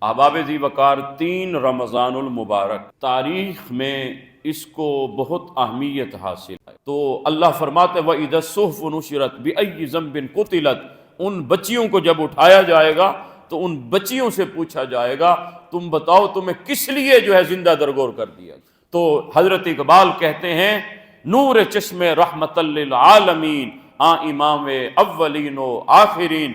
احباب ذی وقار 3 رمضان المبارک تاریخ میں اس کو بہت اہمیت حاصل ہے۔ تو اللہ فرماتے وَإِذَا الصُّحُفُ نُشِرَتْ بِأَيِّ ذَنبٍ قُتِلَتْ، ان بچیوں کو جب اٹھایا جائے گا تو ان بچیوں سے پوچھا جائے گا تم بتاؤ تمہیں کس لیے جو ہے زندہ درگور کر دیا۔ تو حضرت اقبال کہتے ہیں نور چشم رحمت للعالمین، امام اولین و آخرین۔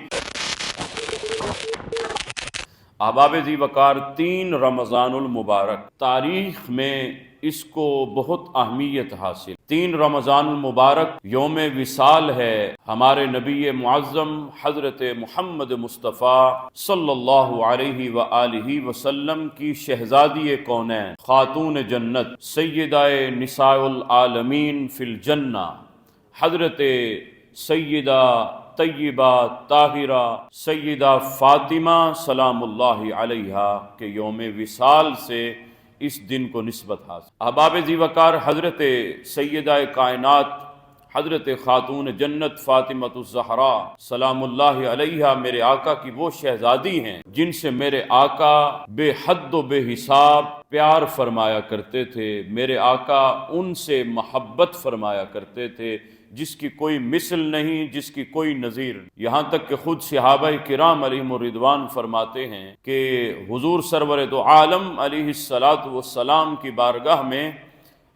احباب ذی وقار 3 رمضان المبارک تاریخ میں اس کو بہت اہمیت حاصل۔ 3 رمضان المبارک یوم وصال ہے ہمارے نبی معظم حضرت محمد مصطفیٰ صلی اللہ علیہ وآلہ وسلم کی شہزادی کونین، خاتون جنت، سیدہ نساء العالمین فی الجنہ، حضرت سیدہ طیبہ طاہرہ سیدہ فاطمہ سلام اللہ علیہا کے یوم وصال سے اس دن کو نسبت حاصل۔ احباب ذی وقار حضرت سیدہ کائنات حضرت خاتون جنت فاطمہ الزہرا سلام اللہ علیہا میرے آقا کی وہ شہزادی ہیں جن سے میرے آقا بے حد و بے حساب پیار فرمایا کرتے تھے، میرے آقا ان سے محبت فرمایا کرتے تھے جس کی کوئی مثل نہیں، جس کی کوئی نظیر۔ یہاں تک کہ خود صحابہ کرام علیہم الرضوان فرماتے ہیں کہ حضور سرور دو عالم علیہ السلام کی بارگاہ میں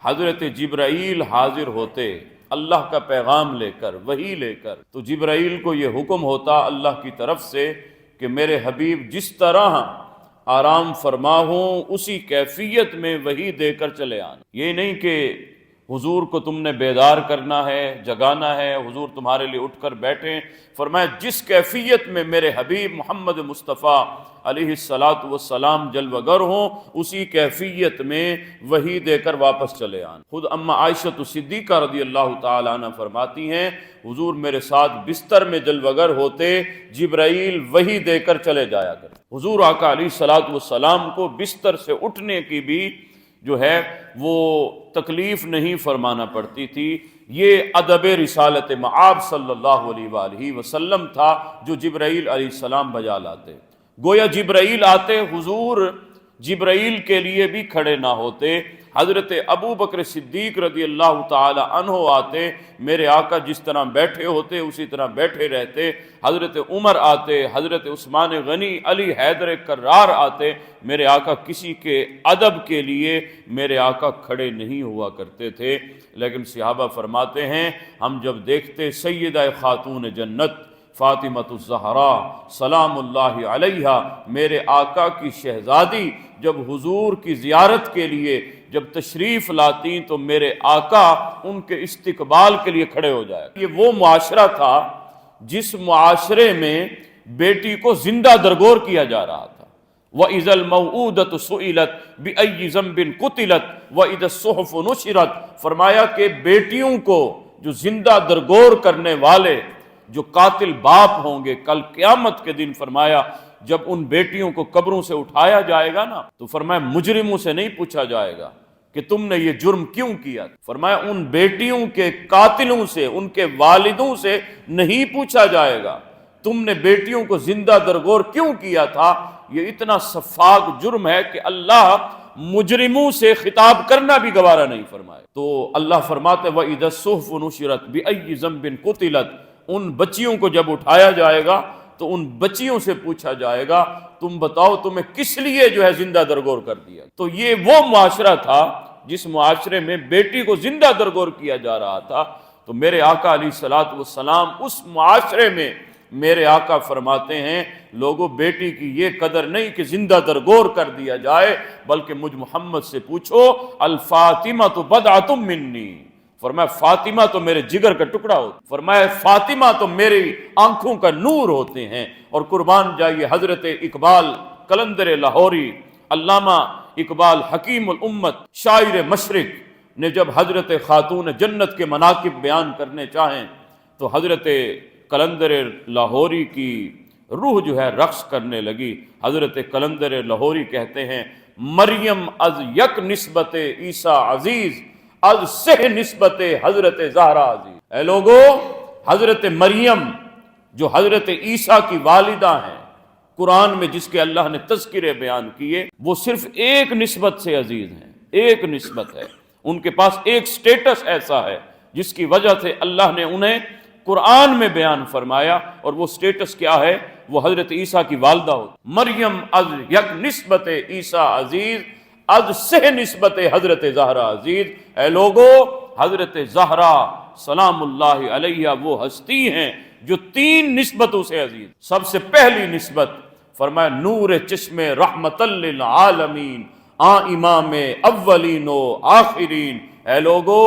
حضرت جبرائیل حاضر ہوتے اللہ کا پیغام لے کر، وحی لے کر، تو جبرائیل کو یہ حکم ہوتا اللہ کی طرف سے کہ میرے حبیب جس طرح آرام فرما ہوں اسی کیفیت میں وحی دے کر چلے آنا۔ یہ نہیں کہ حضور کو تم نے بیدار کرنا ہے، جگانا ہے، حضور تمہارے لیے اٹھ کر بیٹھیں۔ فرمایا جس کیفیت میں میرے حبیب محمد مصطفیٰ علیہ السلام جلوگر ہوں اسی کیفیت میں وحی دے کر واپس چلے آنا۔ خود اما عائشہ صدیقہ رضی اللہ تعالیٰ عنہ فرماتی ہیں حضور میرے ساتھ بستر میں جلوگر ہوتے، جبرائیل وحی دے کر چلے جایا کرتے۔ حضور آقا علیہ السلام کو بستر سے اٹھنے کی بھی جو ہے وہ تکلیف نہیں فرمانا پڑتی تھی۔ یہ ادب رسالت مآب صلی اللہ علیہ وآلہ وسلم تھا جو جبرائیل علیہ السلام بجا لاتے۔ گویا جبرائیل آتے، حضور جبرائیل کے لیے بھی کھڑے نہ ہوتے، حضرت ابو بکر صدیق رضی اللہ تعالی عنہ آتے، میرے آقا جس طرح بیٹھے ہوتے اسی طرح بیٹھے رہتے، حضرت عمر آتے، حضرت عثمان غنی، علی حیدر کرار آتے، میرے آقا کسی کے ادب کے لیے میرے آقا کھڑے نہیں ہوا کرتے تھے۔ لیکن صحابہ فرماتے ہیں ہم جب دیکھتے سیدہ خاتون جنت فاطمہ الزہرا سلام اللہ علیہا میرے آقا کی شہزادی جب حضور کی زیارت کے لیے جب تشریف لاتی تو میرے آقا ان کے استقبال کے لیے کھڑے ہو جائے۔ یہ وہ معاشرہ تھا جس معاشرے میں بیٹی کو زندہ درگور کیا جا رہا تھا۔ وَإِذَا الْمَوْءُودَةُ سُئِلَتْ بِأَيِّ ذَنبٍ قُتِلَتْ وَإِذَا الصُّحُفُ نُشِرَتْ، فرمایا کہ بیٹیوں کو جو زندہ درگور کرنے والے جو قاتل باپ ہوں گے کل قیامت کے دن، فرمایا جب ان بیٹیوں کو قبروں سے اٹھایا جائے گا نا تو فرمایا مجرموں سے نہیں پوچھا جائے گا کہ تم نے یہ جرم کیوں کیا، فرمایا ان بیٹیوں کے قاتلوں سے، ان کے والدوں سے نہیں پوچھا جائے گا تم نے بیٹیوں کو زندہ درگور کیوں کیا تھا۔ یہ اتنا سفاک جرم ہے کہ اللہ مجرموں سے خطاب کرنا بھی گوارا نہیں فرمائے۔ تو اللہ فرماتے وَإِذَا الصُّحُفُ نُشِرَتْ بِأَيِّ ذَنبٍ قُتِلَتْ، ان بچیوں کو جب اٹھایا جائے گا تو ان بچیوں سے پوچھا جائے گا تم بتاؤ تمہیں کس لیے جو ہے زندہ درگور کر دیا۔ تو یہ وہ معاشرہ تھا جس معاشرے میں بیٹی کو زندہ درگور کیا جا رہا تھا۔ تو میرے آقا علیہ السلام اس معاشرے میں میرے آقا فرماتے ہیں لوگوں بیٹی کی یہ قدر نہیں کہ زندہ درگور کر دیا جائے، بلکہ مجھ محمد سے پوچھو الفاطمہ بضعۃ منی، فرمایا فاطمہ تو میرے جگر کا ٹکڑا ہوتا، فرمایا فاطمہ تو میری آنکھوں کا نور ہوتے ہیں۔ اور قربان جائیے حضرت اقبال قلندر لاہوری، علامہ اقبال حکیم الامت شاعر مشرق نے جب حضرت خاتون جنت کے مناقب بیان کرنے چاہیں تو حضرت قلندر لاہوری کی روح جو ہے رقص کرنے لگی۔ حضرت قلندر لاہوری کہتے ہیں مریم از یک نسبت عیسیٰ عزیز از سہ نسبت حضرت زہرا عزیز۔ اے لوگو حضرت مریم جو حضرت عیسیٰ کی والدہ ہیں قرآن میں جس کے اللہ نے تذکرے بیان کیے وہ صرف ایک نسبت سے عزیز ہیں، ایک نسبت ہے، ان کے پاس ایک سٹیٹس ایسا ہے جس کی وجہ سے اللہ نے انہیں قرآن میں بیان فرمایا، اور وہ سٹیٹس کیا ہے؟ وہ حضرت عیسیٰ کی والدہ ہو، مریم از یک نسبت عیسیٰ عزیز، از سہ نسبت حضرت زہرا عزیز۔ اے لوگو، حضرت زہرا سلام اللہ علیہ وہ ہستی ہیں جو تین نسبتوں سے عزیز۔ سب سے پہلی نسبت فرمایا نور چشم رحمت للعالمین، امام اولین و آخرین۔ اے لوگو،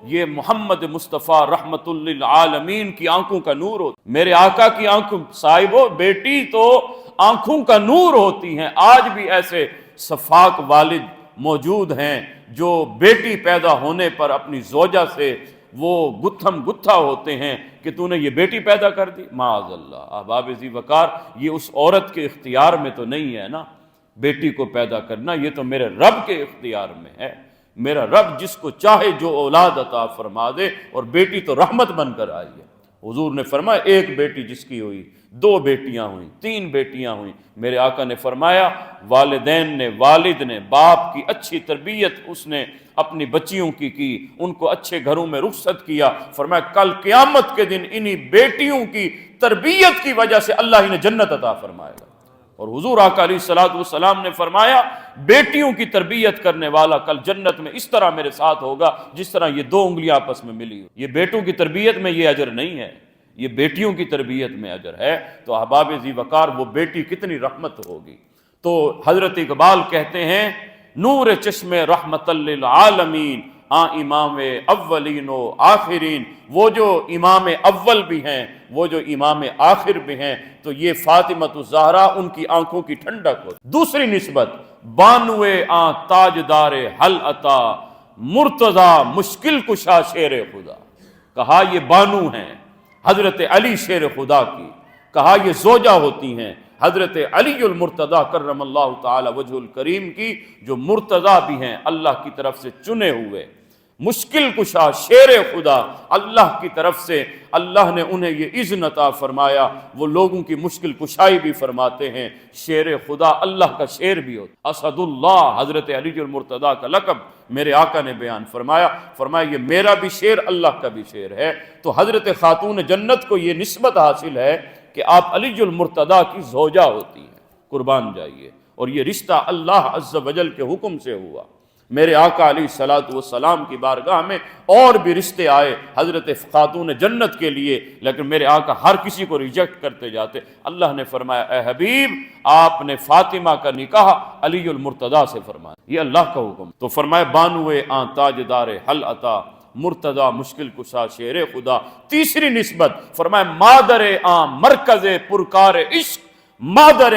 یہ محمد مصطفیٰ رحمت للعالمین کی آنکھوں کا نور ہوتا، میرے آقا کی آنکھوں، صاحبو بیٹی تو آنکھوں کا نور ہوتی ہیں۔ آج بھی ایسے صفاق والد موجود ہیں جو بیٹی پیدا ہونے پر اپنی زوجہ سے وہ گتھم گتھا ہوتے ہیں کہ تو نے یہ بیٹی پیدا کر دی۔ معاذ اللہ، احباب ذی وقار، یہ اس عورت کے اختیار میں تو نہیں ہے نا بیٹی کو پیدا کرنا، یہ تو میرے رب کے اختیار میں ہے۔ میرا رب جس کو چاہے جو اولاد عطا فرما دے، اور بیٹی تو رحمت بن کر آئی ہے۔ حضور نے فرمایا ایک بیٹی جس کی ہوئی، دو بیٹیاں ہوئیں، تین بیٹیاں ہوئیں، میرے آقا نے فرمایا والدین نے، والد نے، باپ کی اچھی تربیت اس نے اپنی بچیوں کی ان کو اچھے گھروں میں رخصت کیا۔ فرمایا کل قیامت کے دن انہی بیٹیوں کی تربیت کی وجہ سے اللہ انہیں جنت عطا فرمائے گا۔ اور حضور آقا علیہ الصلوۃ والسلام نے فرمایا بیٹیوں کی تربیت کرنے والا کل جنت میں اس طرح میرے ساتھ ہوگا جس طرح یہ دو انگلیاں آپس میں ملی ہو۔ یہ بیٹوں کی تربیت میں یہ اجر نہیں ہے، یہ بیٹیوں کی تربیت میں اجر ہے۔ تو احباب ذی وقار، وہ بیٹی کتنی رحمت ہوگی۔ تو حضرت اقبال کہتے ہیں نور چشم رحمت للعالمین، امام اولین و آخرین، وہ جو امام اول بھی ہیں، وہ جو امام آخر بھی ہیں، تو یہ فاطمۃ الزہرا ان کی آنکھوں کی ٹھنڈک ہو۔ دوسری نسبت بانوے تاجدار حل عطا، مرتضی مشکل کشا شیر خدا۔ کہا یہ بانو ہیں حضرت علی شیر خدا کی، کہا یہ زوجہ ہوتی ہیں حضرت علی المرتضی کرم اللہ تعالی وجہ الکریم کی، جو مرتضی بھی ہیں اللہ کی طرف سے چنے ہوئے، مشکل کشا شیر خدا، اللہ کی طرف سے اللہ نے انہیں یہ اذن عطا فرمایا، وہ لوگوں کی مشکل کشائی بھی فرماتے ہیں۔ شیر خدا اللہ کا شیر بھی ہوتا، اسد اللہ حضرت علی المرتضی کا لقب میرے آقا نے بیان فرمایا یہ میرا بھی شیر اللہ کا بھی شیر ہے۔ تو حضرت خاتون جنت کو یہ نسبت حاصل ہے کہ آپ علی المرتضی کی زوجہ ہوتی ہیں، قربان جائیے، اور یہ رشتہ اللہ عز و جل کے حکم سے ہوا۔ میرے آقا علیہ الصلوۃ والسلام کی بارگاہ میں اور بھی رشتے آئے حضرت خاتون جنت کے لیے، لیکن میرے آقا ہر کسی کو ریجیکٹ کرتے جاتے۔ اللہ نے فرمایا اے حبیب، آپ نے فاطمہ کا نکاح علی المرتضی سے فرمایا، یہ اللہ کا حکم۔ تو فرمایا بانوے تاجدار حل عطا، مرتضی مشکل کشا شیر خدا۔ تیسری نسبت فرمایا مادر مرکز پرکار عشق، مادر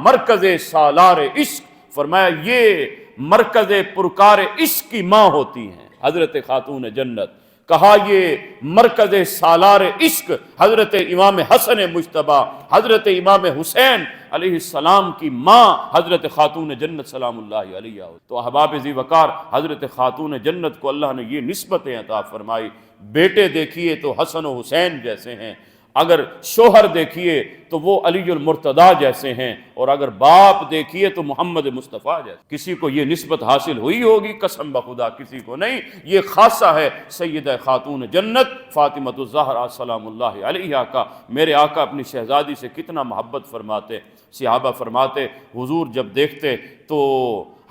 مرکز سالار عشق۔ فرمایا یہ مرکز پرکار عشق کی ماں ہوتی ہیں حضرت خاتون جنت۔ کہا یہ مرکز سالار عشق حضرت امام حسن مجتبی، حضرت امام حسین علیہ السلام کی ماں حضرت خاتون جنت سلام اللہ علیہ۔ تو احباب ذی وقار، حضرت خاتون جنت کو اللہ نے یہ نسبتیں عطا فرمائی۔ بیٹے دیکھیے تو حسن و حسین جیسے ہیں، اگر شوہر دیکھیے تو وہ علی المرتضی جیسے ہیں، اور اگر باپ دیکھیے تو محمد مصطفیٰ جیسے۔ کسی کو یہ نسبت حاصل ہوئی ہوگی؟ قسم بخدا کسی کو نہیں۔ یہ خاصہ ہے سیدہ خاتون جنت فاطمۃ الزہرا سلام اللہ علیہا کا۔ میرے آقا اپنی شہزادی سے کتنا محبت فرماتے، صحابہ فرماتے حضور جب دیکھتے تو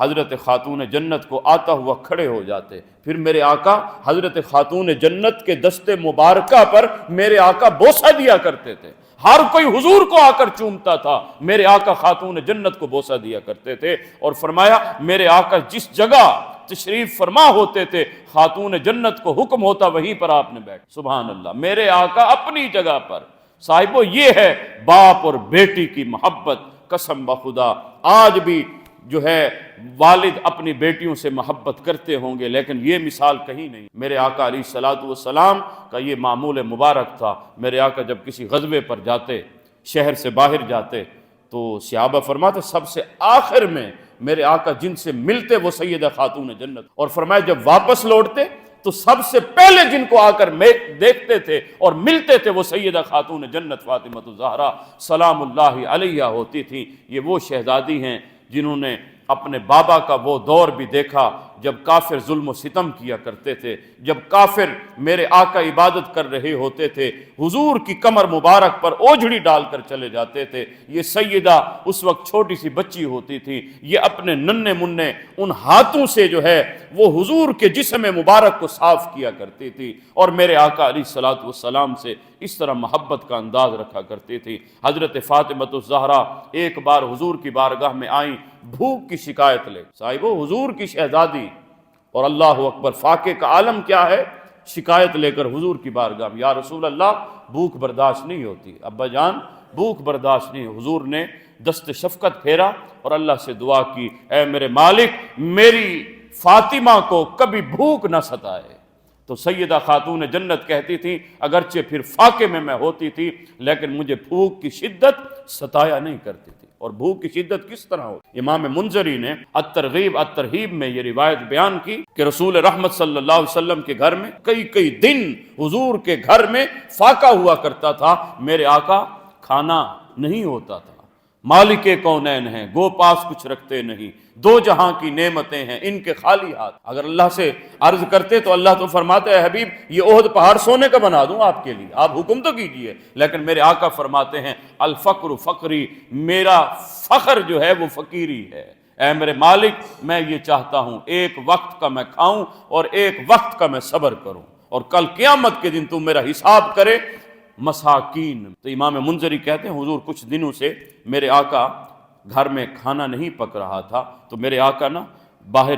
حضرت خاتون جنت کو آتا ہوا کھڑے ہو جاتے، پھر میرے آقا حضرت خاتون جنت کے دست مبارکہ پر میرے آقا بوسہ دیا کرتے تھے۔ ہر کوئی حضور کو آ کر چومتا تھا، میرے آقا خاتون جنت کو بوسہ دیا کرتے تھے۔ اور فرمایا میرے آقا جس جگہ تشریف فرما ہوتے تھے، خاتون جنت کو حکم ہوتا وہیں پر آپ نے بیٹھ۔ سبحان اللہ، میرے آقا اپنی جگہ پر۔ صاحبو یہ ہے باپ اور بیٹی کی محبت۔ قسم بخدا آج بھی جو ہے والد اپنی بیٹیوں سے محبت کرتے ہوں گے، لیکن یہ مثال کہیں نہیں۔ میرے آقا علیہ الصلوۃ والسلام کا یہ معمول مبارک تھا۔ میرے آقا جب کسی غزوے پر جاتے، شہر سے باہر جاتے، تو صحابہ فرماتے سب سے آخر میں میرے آقا جن سے ملتے وہ سیدہ خاتون جنت، اور فرمایا جب واپس لوٹتے تو سب سے پہلے جن کو آ کر دیکھتے تھے اور ملتے تھے وہ سیدہ خاتون جنت فاطمہ الزہرا سلام اللہ علیہا ہوتی تھی۔ یہ وہ شہزادی ہیں جنہوں نے اپنے بابا کا وہ دور بھی دیکھا جب کافر ظلم و ستم کیا کرتے تھے، جب کافر میرے آقا عبادت کر رہے ہوتے تھے، حضور کی کمر مبارک پر اوجھڑی ڈال کر چلے جاتے تھے۔ یہ سیدہ اس وقت چھوٹی سی بچی ہوتی تھی، یہ اپنے ننھے منھے ان ہاتھوں سے جو ہے وہ حضور کے جسم مبارک کو صاف کیا کرتی تھی، اور میرے آقا علیہ الصلوۃ والسلام سے اس طرح محبت کا انداز رکھا کرتی تھی۔ حضرت فاطمہ الزہرا ایک بار حضور کی بارگاہ میں آئیں بھوک کی شکایت لے، صاحبو حضور کی شہزادی، اور اللہ اکبر فاقے کا عالم کیا ہے، شکایت لے کر حضور کی بارگاہ میں، یا رسول اللہ بھوک برداشت نہیں ہوتی، ابا جان بھوک برداشت نہیں۔ حضور نے دست شفقت پھیرا اور اللہ سے دعا کی، اے میرے مالک میری فاطمہ کو کبھی بھوک نہ ستائے۔ تو سیدہ خاتون جنت کہتی تھی اگرچہ پھر فاقے میں ہوتی تھی لیکن مجھے بھوک کی شدت ستایا نہیں کرتی تھی۔ اور بھوک کی شدت کس طرح ہو؟ امام منذری نے الترغیب الترہیب میں یہ روایت بیان کی کہ رسول رحمت صلی اللہ علیہ وسلم کے گھر میں کئی دن حضور کے گھر میں فاقہ ہوا کرتا تھا، میرے آقا کھانا نہیں ہوتا تھا۔ مالک کونین ہیں، گو پاس کچھ رکھتے نہیں، دو جہاں کی نعمتیں ہیں ان کے خالی ہاتھ۔ اگر اللہ سے عرض کرتے تو اللہ تو فرماتا ہے حبیب یہ احد پہاڑ سونے کا بنا دوں آپ کے لیے، آپ حکم تو کیجئے، لیکن میرے آقا فرماتے ہیں الفقر فقری، میرا فخر جو ہے وہ فقیری ہے۔ اے میرے مالک میں یہ چاہتا ہوں ایک وقت کا میں کھاؤں اور ایک وقت کا میں صبر کروں، اور کل قیامت کے دن تم میرا حساب کرے مساکین۔ تو امام منذری کہتے ہیں حضور کچھ دنوں سے میرے آقا گھر میں کھانا نہیں پک رہا تھا، تو میرے آقا نا باہر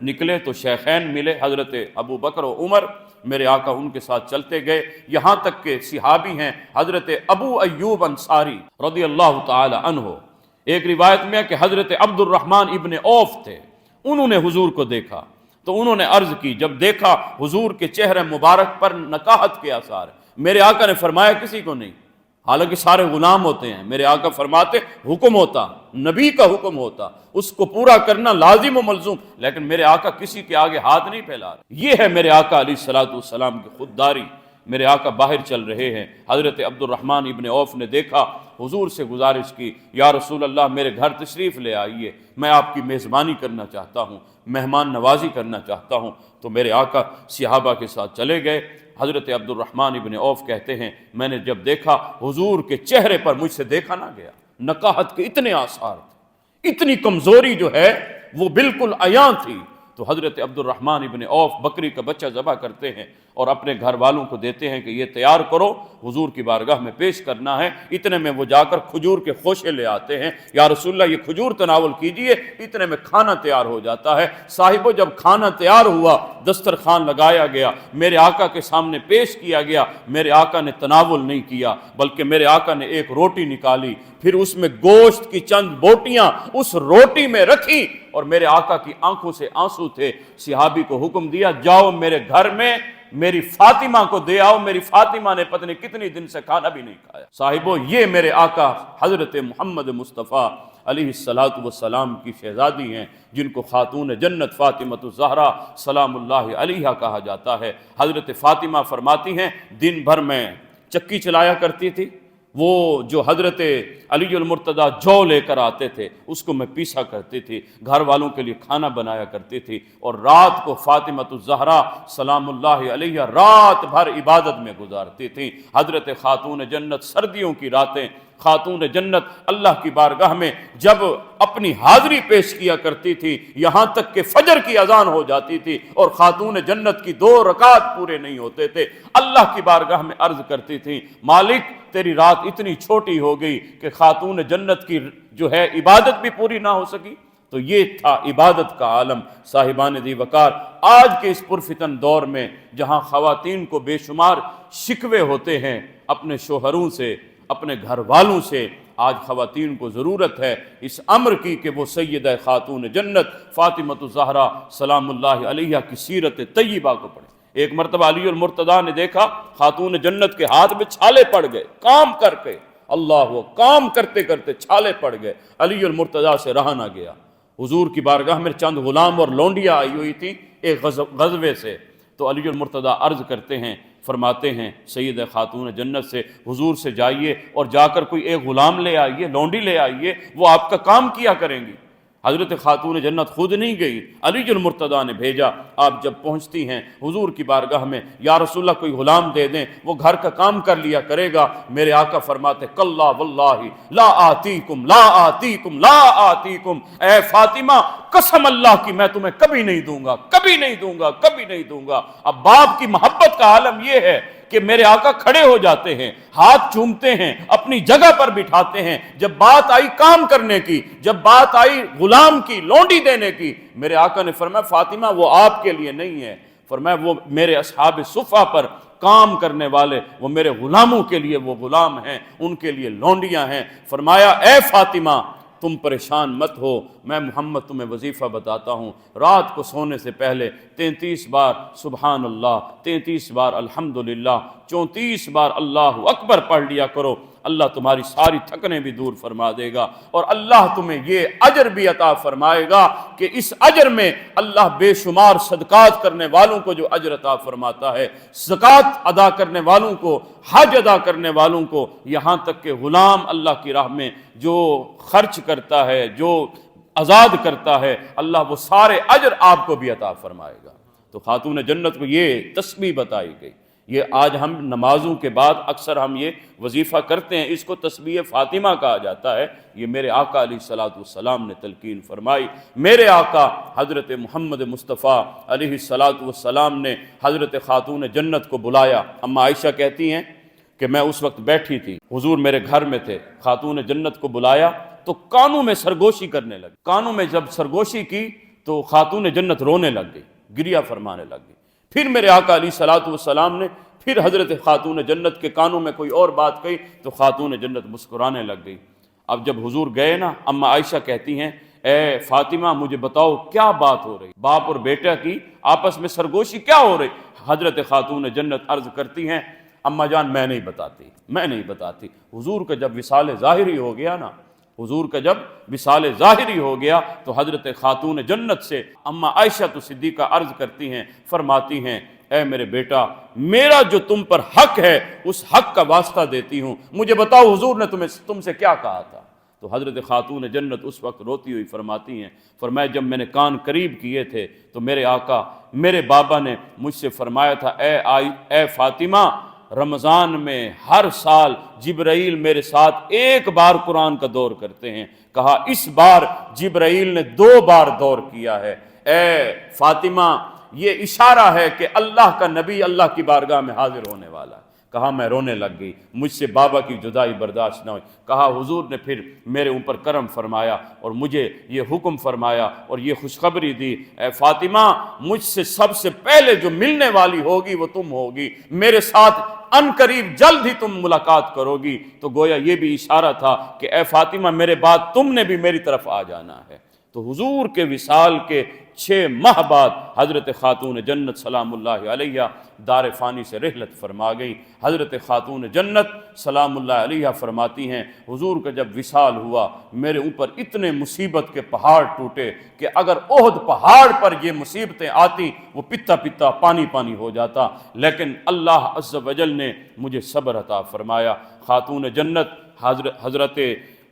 نکلے تو شیخین ملے، حضرت ابو بکر و عمر، میرے آقا ان کے ساتھ چلتے گئے، یہاں تک کہ صحابی ہیں حضرت ابو ایوب انصاری رضی اللہ تعالی عنہ، ایک روایت میں ہے کہ حضرت عبد الرحمن ابن عوف تھے، انہوں نے حضور کو دیکھا تو انہوں نے عرض کی، جب دیکھا حضور کے چہرے مبارک پر نکاحت کے آثار، میرے آقا نے فرمایا کسی کو نہیں، حالانکہ سارے غلام ہوتے ہیں، میرے آقا فرماتے حکم ہوتا، نبی کا حکم ہوتا، اس کو پورا کرنا لازم و ملزوم، لیکن میرے آقا کسی کے آگے ہاتھ نہیں پھیلا رہے۔ یہ ہے میرے آقا علیہ الصلوۃ والسلام کی خودداری۔ میرے آقا باہر چل رہے ہیں، حضرت عبد الرحمن ابن عوف نے دیکھا، حضور سے گزارش کی، یا رسول اللہ میرے گھر تشریف لے آئیے، میں آپ کی میزبانی کرنا چاہتا ہوں، مہمان نوازی کرنا چاہتا ہوں۔ تو میرے آقا صحابہ کے ساتھ چلے گئے۔ حضرت عبد الرحمن ابن عوف کہتے ہیں میں نے جب دیکھا حضور کے چہرے پر مجھ سے دیکھا نہ گیا، نکاحت کے اتنے آثار تھے، اتنی کمزوری جو ہے وہ بالکل عیاں تھی۔ تو حضرت عبد الرحمن ابن عوف بکری کا بچہ ذبح کرتے ہیں اور اپنے گھر والوں کو دیتے ہیں کہ یہ تیار کرو، حضور کی بارگاہ میں پیش کرنا ہے۔ اتنے میں وہ جا کر کھجور کے خوشے لے آتے ہیں، یا رسول اللہ یہ کھجور تناول کیجئے، اتنے میں کھانا تیار ہو جاتا ہے۔ صاحبو جب کھانا تیار ہوا، دسترخوان لگایا گیا، میرے آقا کے سامنے پیش کیا گیا، میرے آقا نے تناول نہیں کیا بلکہ میرے آقا نے ایک روٹی نکالی، پھر اس میں گوشت کی چند بوٹیاں اس روٹی میں رکھی، اور میرے آقا کی آنکھوں سے آنسو تھے۔ صحابی کو حکم دیا جاؤ میرے گھر میں میری فاطمہ کو دے آؤ، میری فاطمہ نے پتہ نہیں کتنی دن سے کھانا بھی نہیں کھایا۔ صاحبو یہ میرے آقا حضرت محمد مصطفیٰ علیہ الصلوۃ والسلام کی شہزادی ہیں، جن کو خاتون جنت فاطمہ الزہرا سلام اللہ علیہا کہا جاتا ہے۔ حضرت فاطمہ فرماتی ہیں دن بھر میں چکی چلایا کرتی تھی، وہ جو حضرت علی المرتضیٰ جو لے کر آتے تھے اس کو میں پیسا کرتی تھی، گھر والوں کے لیے کھانا بنایا کرتی تھی، اور رات کو فاطمہ الزہرا سلام اللہ علیہا رات بھر عبادت میں گزارتی تھی۔ حضرت خاتون جنت سردیوں کی راتیں خاتون جنت اللہ کی بارگاہ میں جب اپنی حاضری پیش کیا کرتی تھی، یہاں تک کہ فجر کی اذان ہو جاتی تھی اور خاتون جنت کی 2 رکعت پورے نہیں ہوتے تھے، اللہ کی بارگاہ میں عرض کرتی تھی مالک تیری رات اتنی چھوٹی ہو گئی کہ خاتون جنت کی جو ہے عبادت بھی پوری نہ ہو سکی۔ تو یہ تھا عبادت کا عالم۔ صاحبان دی وقار، آج کے اس پرفتن دور میں جہاں خواتین کو بے شمار شکوے ہوتے ہیں اپنے شوہروں سے، اپنے گھر والوں سے، آج خواتین کو ضرورت ہے اس امر کی کہ وہ سیدہ خاتون جنت فاطمہ الزہرا سلام اللہ علیہا کی سیرت طیبہ کو پڑھیں۔ ایک مرتبہ علی المرتضیٰ نے دیکھا خاتون جنت کے ہاتھ میں چھالے پڑ گئے، کام کر کے، اللہ کام کرتے کرتے چھالے پڑ گئے، علی المرتضیٰ سے رہا نہ گیا۔ حضور کی بارگاہ میں چند غلام اور لونڈیاں آئی ہوئی تھی ایک غزوے سے، تو تو علی المرتضیٰ عرض کرتے ہیں، فرماتے ہیں سید خاتون جنت سے، حضور سے جائیے اور جا کر کوئی ایک غلام لے آئیے، لونڈی لے آئیے، وہ آپ کا کام کیا کریں گی۔ حضرت خاتون جنت خود نہیں گئی، علی المرتضیٰ نے بھیجا۔ آپ جب پہنچتی ہیں حضور کی بارگاہ میں، یا رسول اللہ کوئی غلام دے دیں، وہ گھر کا کام کر لیا کرے گا۔ میرے آقا فرماتے کلا واللہ لا آتیکم لا آتیکم لا آتیکم، اے فاطمہ قسم اللہ کی میں تمہیں کبھی نہیں دوں گا، کبھی نہیں دوں گا، کبھی نہیں دوں گا۔ اب باپ کی محبت کا عالم یہ ہے کہ میرے آقا کھڑے ہو جاتے ہیں، ہاتھ چومتے ہیں، اپنی جگہ پر بٹھاتے ہیں۔ جب بات آئی کام کرنے کی، جب بات آئی غلام کی، لونڈی دینے کی، میرے آقا نے فرمایا فاطمہ وہ آپ کے لیے نہیں ہے، فرمایا وہ میرے اصحاب صفہ پر کام کرنے والے، وہ میرے غلاموں کے لیے وہ غلام ہیں، ان کے لیے لونڈیاں ہیں۔ فرمایا اے فاطمہ تم پریشان مت ہو، میں محمد تمہیں وظیفہ بتاتا ہوں، رات کو سونے سے پہلے 33 بار سبحان اللہ، 33 بار الحمدللہ، 34 بار اللہ اکبر پڑھ لیا کرو، اللہ تمہاری ساری تھکنے بھی دور فرما دے گا، اور اللہ تمہیں یہ اجر بھی عطا فرمائے گا کہ اس اجر میں اللہ بے شمار صدقات کرنے والوں کو جو اجر عطا فرماتا ہے، زکوٰۃ ادا کرنے والوں کو، حج ادا کرنے والوں کو، یہاں تک کہ غلام اللہ کی راہ میں جو خرچ کرتا ہے، جو آزاد کرتا ہے، اللہ وہ سارے اجر آپ کو بھی عطا فرمائے گا۔ تو خاتون جنت کو یہ تسبیح بتائی گئی۔ یہ آج ہم نمازوں کے بعد اکثر ہم یہ وظیفہ کرتے ہیں، اس کو تسبیح فاطمہ کہا جاتا ہے۔ یہ میرے آقا علیہ الصلوۃ والسلام نے تلقین فرمائی۔ میرے آقا حضرت محمد مصطفیٰ علیہ الصلوۃ والسلام نے حضرت خاتون جنت کو بلایا۔ اما عائشہ کہتی ہیں کہ میں اس وقت بیٹھی تھی، حضور میرے گھر میں تھے، خاتون جنت کو بلایا تو کانوں میں سرگوشی کرنے لگی۔ کانوں میں جب سرگوشی کی تو خاتون جنت رونے لگ گئی، گریہ فرمانے لگ گئی۔ پھر میرے آقا علیہ الصلوۃ والسلام نے پھر حضرت خاتون جنت کے کانوں میں کوئی اور بات کہی تو خاتون جنت مسکرانے لگ گئی۔ اب جب حضور گئے نا، اما عائشہ کہتی ہیں اے فاطمہ مجھے بتاؤ کیا بات ہو رہی، باپ اور بیٹا کی آپس میں سرگوشی کیا ہو رہی؟ حضرت خاتون جنت عرض کرتی ہیں اما جان میں نہیں بتاتی، میں نہیں بتاتی۔ حضور کا جب وصال ظاہری ہو گیا نا، حضور کا جب وصال ظاہری ہو گیا تو حضرت خاتون جنت سے اما عائشہ تو صدیقہ عرض کرتی ہیں، فرماتی ہیں اے میرے بیٹا میرا جو تم پر حق ہے اس حق کا واسطہ دیتی ہوں، مجھے بتاؤ حضور نے تم سے کیا کہا تھا؟ تو حضرت خاتون جنت اس وقت روتی ہوئی فرماتی ہیں، فرمایا جب میں نے کان قریب کیے تھے تو میرے آقا میرے بابا نے مجھ سے فرمایا تھا اے فاطمہ رمضان میں ہر سال جبرائیل میرے ساتھ ایک بار قرآن کا دور کرتے ہیں، کہا اس بار جبرائیل نے 2 بار دور کیا ہے۔ اے فاطمہ یہ اشارہ ہے کہ اللہ کا نبی اللہ کی بارگاہ میں حاضر ہونے والا ہے۔ کہا میں رونے لگ گئی، مجھ سے بابا کی جدائی برداشت نہ ہوئی۔ کہا حضور نے پھر میرے اوپر کرم فرمایا اور مجھے یہ حکم فرمایا اور یہ خوشخبری دی، اے فاطمہ مجھ سے سب سے پہلے جو ملنے والی ہوگی وہ تم ہوگی، میرے ساتھ ان قریب جلد ہی تم ملاقات کرو گی۔ تو گویا یہ بھی اشارہ تھا کہ اے فاطمہ میرے بعد تم نے بھی میری طرف آ جانا ہے۔ تو حضور کے وصال کے 6 ماہ بعد حضرت خاتون جنت سلام اللہ علیہ دار فانی سے رحلت فرما گئی۔ حضرت خاتون جنت سلام اللہ علیہ فرماتی ہیں حضور کا جب وصال ہوا میرے اوپر اتنے مصیبت کے پہاڑ ٹوٹے کہ اگر احد پہاڑ پر یہ مصیبتیں آتی وہ پتا پتا پانی پانی ہو جاتا، لیکن اللہ عز و جل نے مجھے صبر عطا فرمایا۔ خاتون جنت حضرت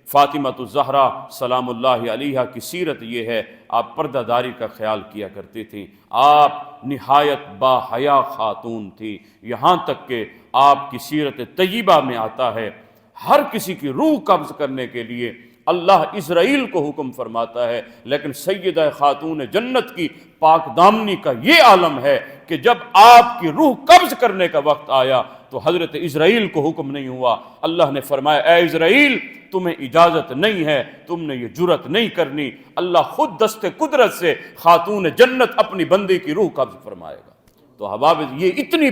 فاطمہ الزہرا سلام اللہ علیہ کی سیرت یہ ہے، آپ پردہ داری کا خیال کیا کرتی تھیں، آپ نہایت با حیا خاتون تھی، یہاں تک کہ آپ کی سیرت طیبہ میں آتا ہے ہر کسی کی روح قبض کرنے کے لیے اللہ اسرائیل کو حکم فرماتا ہے، لیکن سیدہ خاتون جنت کی پاک دامنی کا یہ عالم ہے کہ جب آپ کی روح قبض کرنے کا وقت آیا تو حضرت اسرائیل کو حکم نہیں ہوا، اللہ نے فرمایا اے اسرائیل تمہیں اجازت نہیں ہے، تم نے یہ جرت نہیں کرنی، اللہ خود دست قدرت سے خاتون جنت اپنی بندی کی روح قبض فرمائے گا۔ تو احباب یہ اتنی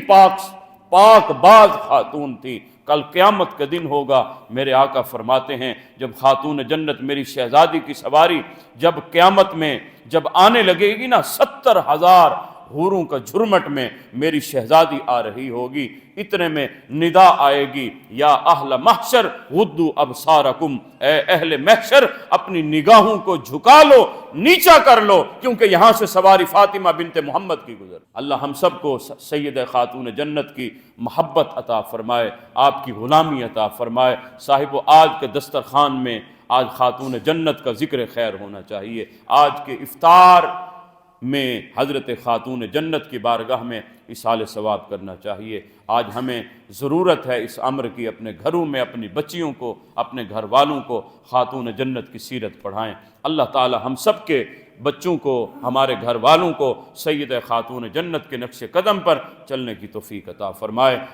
پاک باز خاتون تھی، کل قیامت کا دن ہوگا، میرے آقا فرماتے ہیں جب خاتون جنت میری شہزادی کی سواری جب قیامت میں جب آنے لگے گی نا 70,000 حوروں کا جھرمٹ میں میری شہزادی آ رہی ہوگی، اتنے میں ندا آئے گی، یا اہل محشر غدوا ابصارکم، اے اہل محشر اپنی نگاہوں کو جھکا لو، نیچا کر لو، کیونکہ یہاں سے سواری فاطمہ بنت محمد کی گزر۔ اللہ ہم سب کو سید خاتون جنت کی محبت عطا فرمائے، آپ کی غلامی عطا فرمائے۔ صاحب آج کے دسترخوان میں آج خاتون جنت کا ذکر خیر ہونا چاہیے، آج کے افطار میں حضرت خاتون جنت کی بارگاہ میں اصال ثواب کرنا چاہیے۔ آج ہمیں ضرورت ہے اس امر کی، اپنے گھروں میں اپنی بچیوں کو، اپنے گھر والوں کو خاتون جنت کی سیرت پڑھائیں۔ اللہ تعالی ہم سب کے بچوں کو، ہمارے گھر والوں کو سید خاتون جنت کے نقش قدم پر چلنے کی توفیق عطا فرمائے۔